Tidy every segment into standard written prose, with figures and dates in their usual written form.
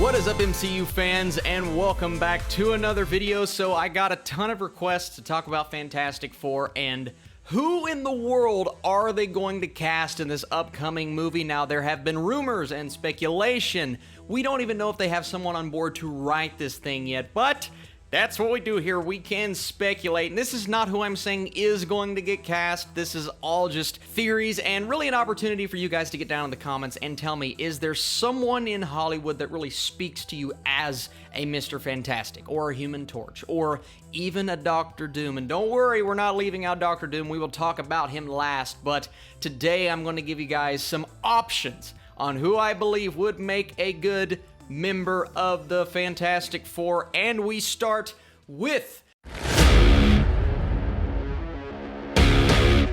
What is up, MCU fans, and welcome back to another video. So I got a ton of requests to talk about Fantastic Four and who in the world are they going to cast in this upcoming movie? Now, there have been rumors and speculation. We don't even know if they have someone on board to write this thing yet, but that's what we do here. We can speculate, and this is not who I'm saying is going to get cast. This is all just theories and really an opportunity for you guys to get down in the comments and tell me, is there someone in Hollywood that really speaks to you as a Mr. Fantastic or a Human Torch or even a Doctor Doom? And don't worry, we're not leaving out Doctor Doom. We will talk about him last, but today I'm going to give you guys some options on who I believe would make a good member of the Fantastic Four, and we start with...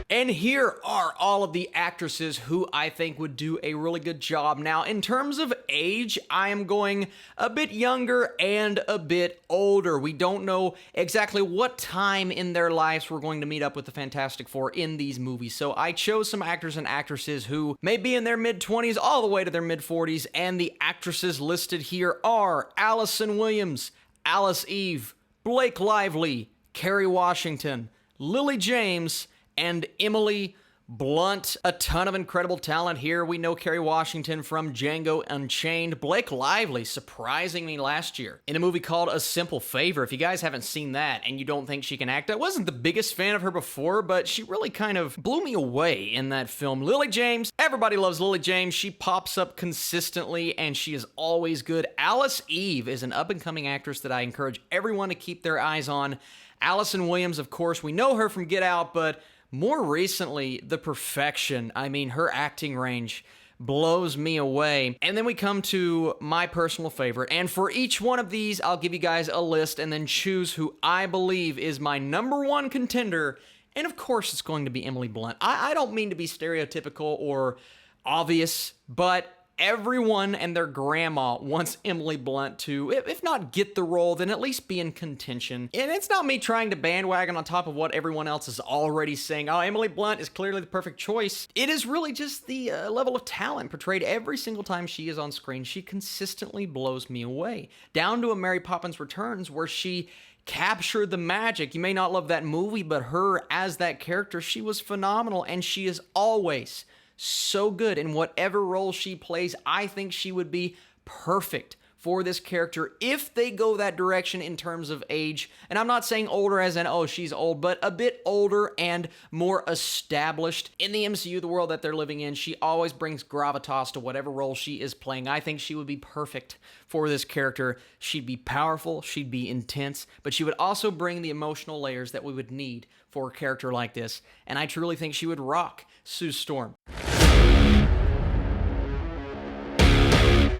And here are all of the actresses who I think would do a really good job. Now, in terms of age, I am going a bit younger and a bit older. We don't know exactly what time in their lives we're going to meet up with the Fantastic Four in these movies. So I chose some actors and actresses who may be in their mid-20s all the way to their mid-40s, and the actresses listed here are Allison Williams, Alice Eve, Blake Lively, Kerry Washington, Lily James, and Emily Blunt. A ton of incredible talent here. We know Kerry Washington from Django Unchained. Blake Lively surprising me last year in a movie called A Simple Favor. If you guys haven't seen that and you don't think she can act, I wasn't the biggest fan of her before, but she really kind of blew me away in that film. Lily James, everybody loves Lily James. She pops up consistently and she is always good. Alice Eve is an up-and-coming actress that I encourage everyone to keep their eyes on. Allison Williams, of course, we know her from Get Out, but more recently, The Perfection. I mean, her acting range blows me away. And then we come to my personal favorite. And for each one of these, I'll give you guys a list and then choose who I believe is my number one contender. And of course, it's going to be Emily Blunt. I don't mean to be stereotypical or obvious, but everyone and their grandma wants Emily Blunt to, if not get the role, then at least be in contention. And it's not me trying to bandwagon on top of what everyone else is already saying. Oh, Emily Blunt is clearly the perfect choice. It is really just the level of talent portrayed every single time she is on screen. She consistently blows me away. Down to a Mary Poppins Returns where she captured the magic. You may not love that movie, but her as that character, she was phenomenal, and she is always so good in whatever role she plays. I think she would be perfect for this character if they go that direction in terms of age. And I'm not saying older as in, oh, she's old, but a bit older and more established in the MCU, the world that they're living in. She always brings gravitas to whatever role she is playing. I think she would be perfect for this character. She'd be powerful, she'd be intense, but she would also bring the emotional layers that we would need for a character like this. And I truly think she would rock Sue Storm.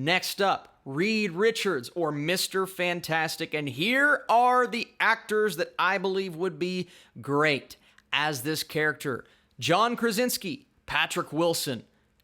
Next up, Reed Richards, or Mr. Fantastic, and here are the actors that I believe would be great as this character. John Krasinski, Patrick Wilson,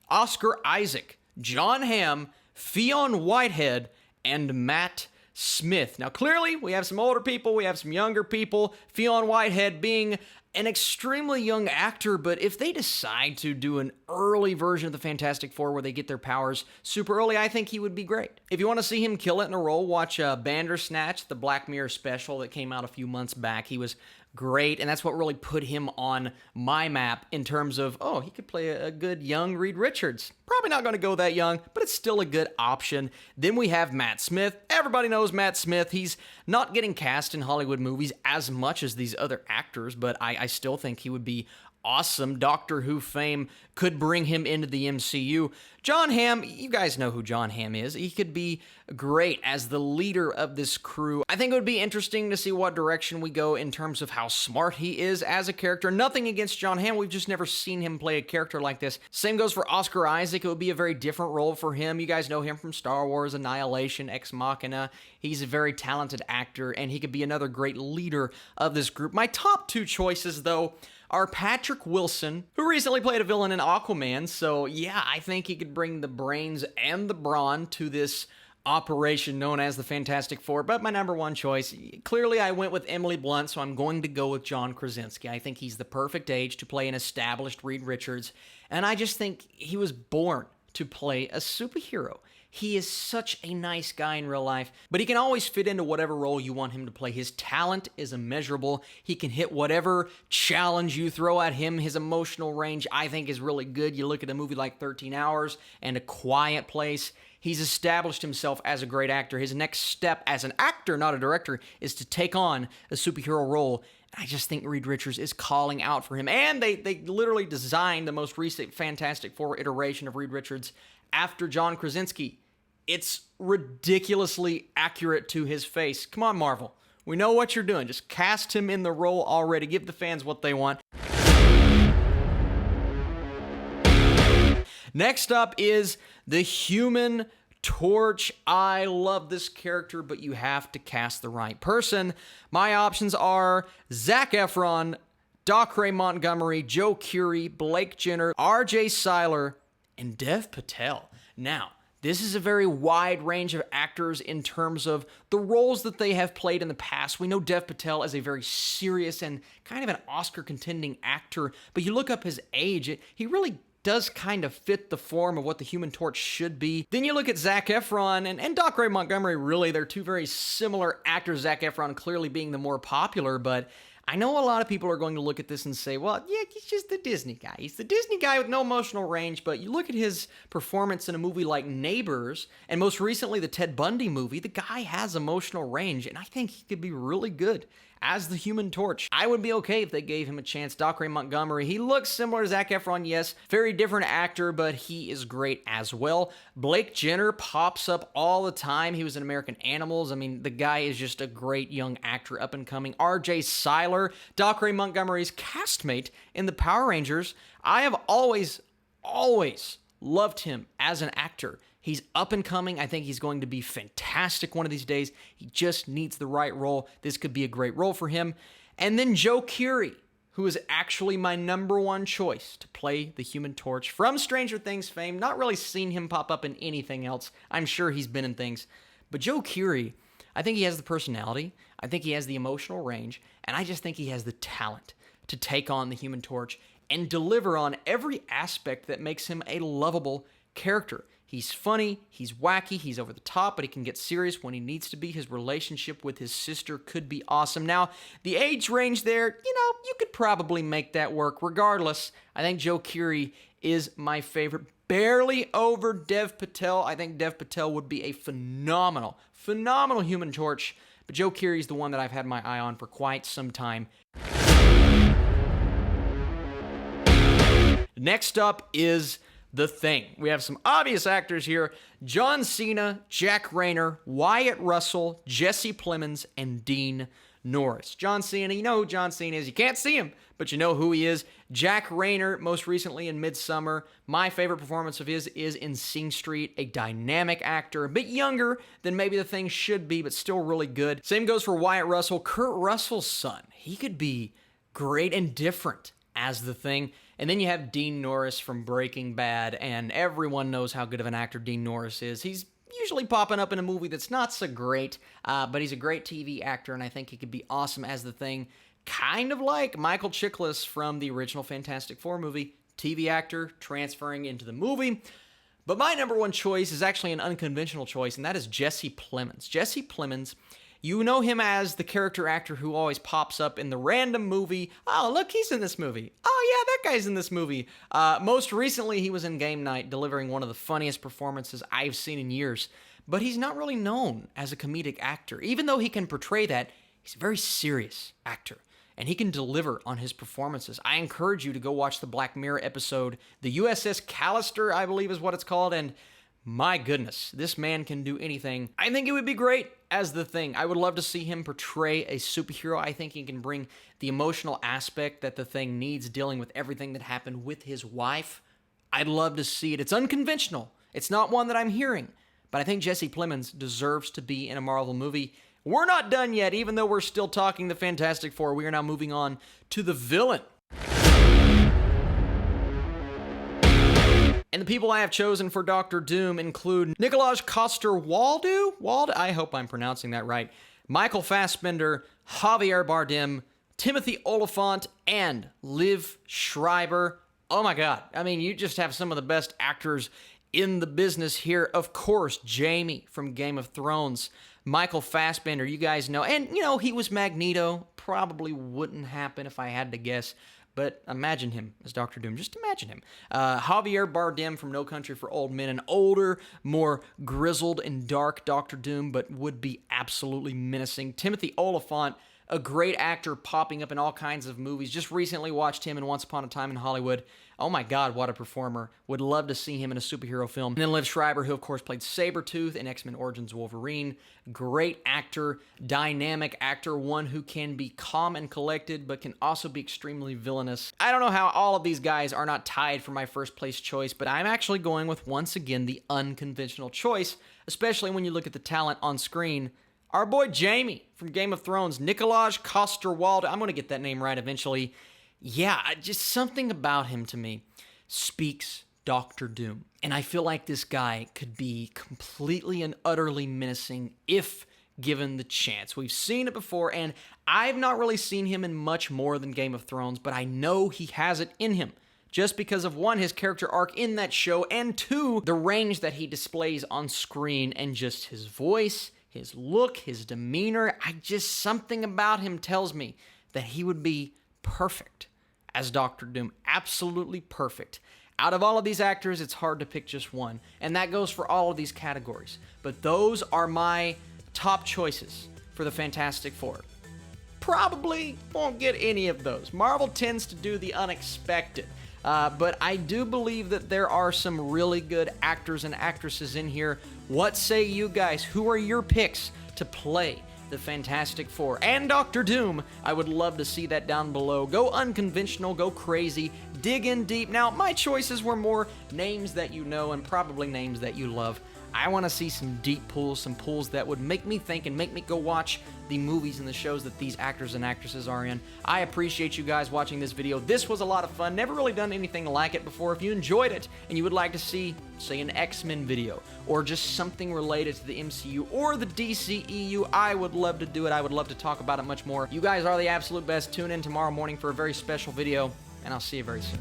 Oscar Isaac, John Hamm, Fionn Whitehead, and Matt Smith. Now, clearly, we have some older people, we have some younger people, Fionn Whitehead being an extremely young actor, but if they decide to do an early version of the Fantastic Four where they get their powers super early, I think he would be great. If you want to see him kill it in a role, watch Bandersnatch, the Black Mirror special that came out a few months back. He was great, and that's what really put him on my map in terms of, oh, he could play a good young Reed Richards. Probably not going to go that young, but it's still a good option. Then we have Matt Smith. Everybody knows Matt Smith. He's not getting cast in Hollywood movies as much as these other actors, but I still think he would be awesome. Doctor Who fame could bring him into the MCU. John Hamm, you guys know who John Hamm is. He could be great as the leader of this crew. I think it would be interesting to see what direction we go in terms of how smart he is as a character. Nothing against John Hamm. We've just never seen him play a character like this. Same goes for Oscar Isaac. It would be a very different role for him. You guys know him from Star Wars, Annihilation, Ex Machina. He's a very talented actor, and he could be another great leader of this group. My top two choices, though, are Patrick Wilson, who recently played a villain in Aquaman, so yeah, I think he could bring the brains and the brawn to this operation known as the Fantastic Four, but my number one choice, clearly I went with Emily Blunt, so I'm going to go with John Krasinski. I think he's the perfect age to play an established Reed Richards, and I just think he was born to play a superhero. He is such a nice guy in real life, but he can always fit into whatever role you want him to play. His talent is immeasurable. He can hit whatever challenge you throw at him. His emotional range, I think, is really good. You look at a movie like 13 Hours and A Quiet Place. He's established himself as a great actor. His next step as an actor, not a director, is to take on a superhero role. I just think Reed Richards is calling out for him. And they literally designed the most recent Fantastic Four iteration of Reed Richards after John Krasinski. It's ridiculously accurate to his face. Come on, Marvel. We know what you're doing. Just cast him in the role already. Give the fans what they want. Next up is the Human Torch. I love this character, but you have to cast the right person. My options are Zac Efron, Docray Montgomery, Joe Keery, Blake Jenner, RJ Cyler, and Dev Patel. Now, this is a very wide range of actors in terms of the roles that they have played in the past. We know Dev Patel as a very serious and kind of an Oscar-contending actor, but you look up his age, he really does kind of fit the form of what the Human Torch should be. Then you look at Zac Efron and Docray Montgomery, really, they're two very similar actors, Zac Efron clearly being the more popular, but I know a lot of people are going to look at this and say, well, yeah, he's just the Disney guy. He's the Disney guy with no emotional range, but you look at his performance in a movie like Neighbors, and most recently the Ted Bundy movie, the guy has emotional range, and I think he could be really good as the Human Torch. I would be okay if they gave him a chance. Docray Montgomery, he looks similar to Zac Efron, yes. Very different actor, but he is great as well. Blake Jenner pops up all the time. He was in American Animals. I mean, the guy is just a great young actor, up and coming. RJ Cyler, Docray Montgomery's castmate in the Power Rangers. I have always loved him as an actor. He's up and coming. I think he's going to be fantastic one of these days. He just needs the right role. This could be a great role for him. And then Joe Keery, who is actually my number one choice to play the Human Torch from Stranger Things fame. Not really seen him pop up in anything else. I'm sure he's been in things. But Joe Keery, I think he has the personality. I think he has the emotional range. And I just think he has the talent to take on the Human Torch and deliver on every aspect that makes him a lovable character. He's funny, he's wacky, he's over the top, but he can get serious when he needs to be. His relationship with his sister could be awesome. Now, the age range there, you could probably make that work. Regardless, I think Joe Keery is my favorite. Barely over Dev Patel. I think Dev Patel would be a phenomenal Human Torch, but Joe Keery is the one that I've had my eye on for quite some time. Next up is The Thing. We have some obvious actors here. John Cena, Jack Rayner, Wyatt Russell, Jesse Plemons, and Dean Norris. John Cena, you know who John Cena is. You can't see him, but you know who he is. Jack Rayner, most recently in Midsommar. My favorite performance of his is in Sing Street, a dynamic actor, a bit younger than maybe The Thing should be, but still really good. Same goes for Wyatt Russell, Kurt Russell's son. He could be great and different as The Thing. And then you have Dean Norris from Breaking Bad, and everyone knows how good of an actor Dean Norris is. He's usually popping up in a movie that's not so great, but he's a great TV actor, and I think he could be awesome as The Thing. Kind of like Michael Chiklis from the original Fantastic Four movie, TV actor transferring into the movie. But my number one choice is actually an unconventional choice, and that is Jesse Plemons. Jesse Plemons, you know him as the character actor who always pops up in the random movie. Oh, look, he's in this movie. Oh, yeah, that guy's in this movie. Most recently, he was in Game Night, delivering one of the funniest performances I've seen in years. But he's not really known as a comedic actor. Even though he can portray that, he's a very serious actor, and he can deliver on his performances. I encourage you to go watch the Black Mirror episode, the USS Callister, I believe is what it's called, and my goodness, this man can do anything. I think it would be great as The Thing. I would love to see him portray a superhero. I think he can bring the emotional aspect that The Thing needs, dealing with everything that happened with his wife. I'd love to see it. It's unconventional. It's not one that I'm hearing, but I think Jesse Plemons deserves to be in a Marvel movie. We're not done yet, even though we're still talking the Fantastic Four. We are now moving on to the villain. And the people I have chosen for Doctor Doom include Nikolaj Coster-Waldau, I hope I'm pronouncing that right, Michael Fassbender, Javier Bardem, Timothy Olyphant, and Liv Schreiber. Oh my god, I mean, you just have some of the best actors in the business here. Of course, Jaime from Game of Thrones. Michael Fassbender, you guys know. And, he was Magneto. Probably wouldn't happen if I had to guess. But imagine him as Dr. Doom. Just imagine him. Javier Bardem from No Country for Old Men. An older, more grizzled and dark Dr. Doom, but would be absolutely menacing. Timothy Olyphant, a great actor popping up in all kinds of movies. Just recently watched him in Once Upon a Time in Hollywood. Oh my God, what a performer. Would love to see him in a superhero film. And then Liv Schreiber, who of course played Sabretooth in X-Men Origins Wolverine. Great actor, dynamic actor, one who can be calm and collected, but can also be extremely villainous. I don't know how all of these guys are not tied for my first place choice, but I'm actually going with, once again, the unconventional choice, especially when you look at the talent on screen. Our boy Jaime from Game of Thrones, Nikolaj Coster-Waldau. I'm going to get that name right eventually. Yeah, just something about him to me speaks Dr. Doom. And I feel like this guy could be completely and utterly menacing if given the chance. We've seen it before, and I've not really seen him in much more than Game of Thrones, but I know he has it in him. Just because of, one, his character arc in that show, and two, the range that he displays on screen and just his voice, his look, his demeanor. Something about him tells me that he would be perfect as Dr. Doom. Absolutely perfect. Out of all of these actors, it's hard to pick just one. And that goes for all of these categories. But those are my top choices for the Fantastic Four. Probably won't get any of those. Marvel tends to do the unexpected. But I do believe that there are some really good actors and actresses in here. What say you guys? Who are your picks to play the Fantastic Four and Dr. Doom? I would love to see that down below. Go unconventional, go crazy, dig in deep. Now, my choices were more names that you know and probably names that you love. I want to see some deep pulls, some pulls that would make me think and make me go watch the movies and the shows that these actors and actresses are in. I appreciate you guys watching this video. This was a lot of fun. Never really done anything like it before. If you enjoyed it and you would like to see, say, an X-Men video or just something related to the MCU or the DCEU, I would love to do it. I would love to talk about it much more. You guys are the absolute best. Tune in tomorrow morning for a very special video, and I'll see you very soon.